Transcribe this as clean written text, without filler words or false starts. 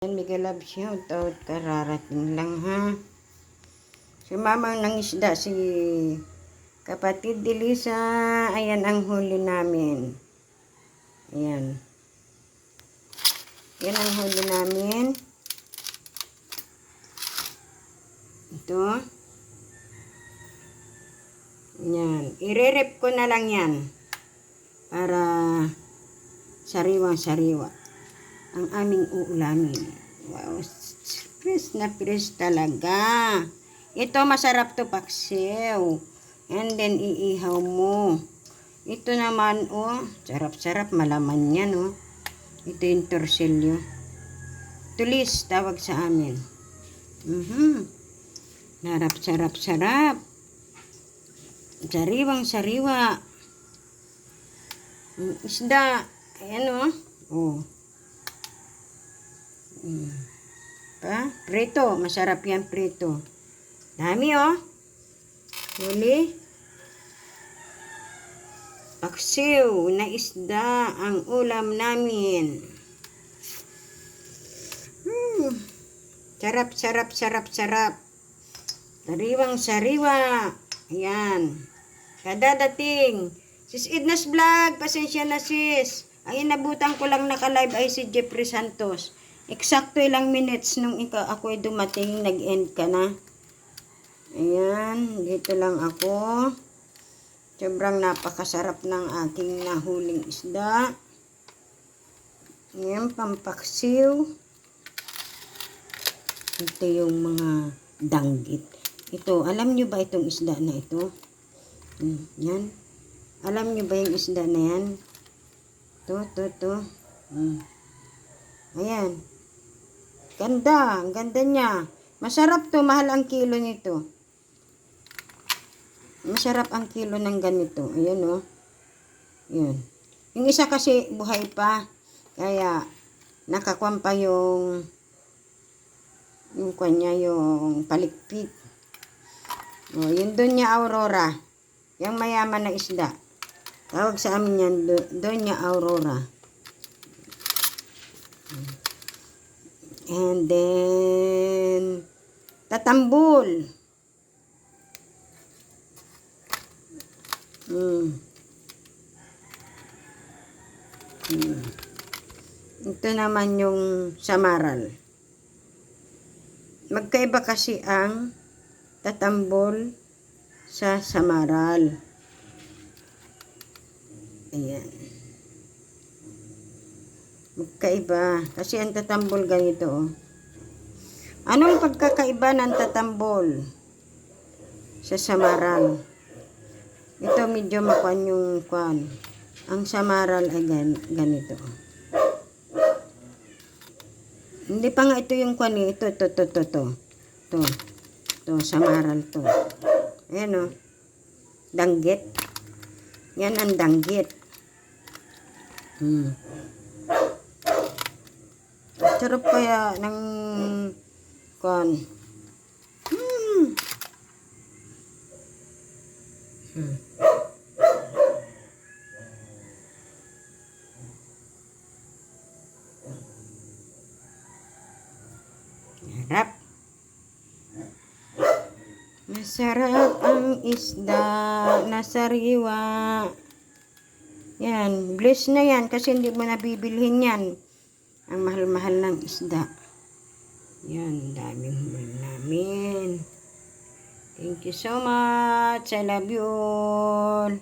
Miguel Love shoutout, kararating lang ha. Si mamang nangisda si kapatid Delisa. Ayan ang huli namin. Ayan. Yan ang huli namin. Ito. Ayan. Ire-rep ko na lang yan. Para sariwang-sariwa ang aming uulamin. Wow, press na press talaga. Ito masarap to paksiw. And then iihaw mo. Ito naman oh, sarap-sarap malaman yan oh. Ito yung torsilyo. Tulis tawag sa amin. Sarap-sarap-sarap. Sariwang-sariwa. Isda. Ayan oh. Oh. Prito, masarap yan prito. Dami oh. Huli. Paksiw na isda ang ulam namin. Sarap, sarap, sarap, sarap. Sariwang sariwa. Ayan. Kadadating. Sis Edna's Vlog, pasensya na sis. Ang inabutan ko lang naka-live ay si Jeffrey Santos. Eksakto ilang minutes nung ako ay dumating, nag-end ka na. Ayan, dito lang ako. Sobrang napakasarap ng aking nahuling isda. Ayan, pampaksiw. Ito yung mga danggit. Ito, alam nyo ba itong isda na ito? Yan. Alam nyo ba yung isda na yan? Ito. Ayan. Ganda. Ang ganda niya. Masarap to. Mahal ang kilo nito. Masarap ang kilo ng ganito. Ayan o. Ayan. Yung isa kasi buhay pa. Kaya nakakuan pa yung kanya yung palikpik. O, yun doon niya Aurora. Yung mayaman na isda. Tawag sa amin yan doon niya Aurora. And then, tatambul. Ito naman yung samaral. Magkaiba kasi ang tatambul sa samaral. Ayan. Magkaiba. Kasi ang tatambol ganito oh. Anong pagkakaiba ng tatambol sa samaral? Ito medyo makuan yung kuan. Ang samaral ay ganito. Hindi pa nga ito yung kuan eh. Ito. Ito, samaral to. Ayan oh. Danggit. Yan ang danggit. Sarap kaya ng kuan. Sarap. Masarap ang isda na sariwa. Yan, bless na yan kasi hindi mo nabibilhin yan. Ang mahal-mahal ng isda. Yan, daming huli namin. Thank you so much. I love you all.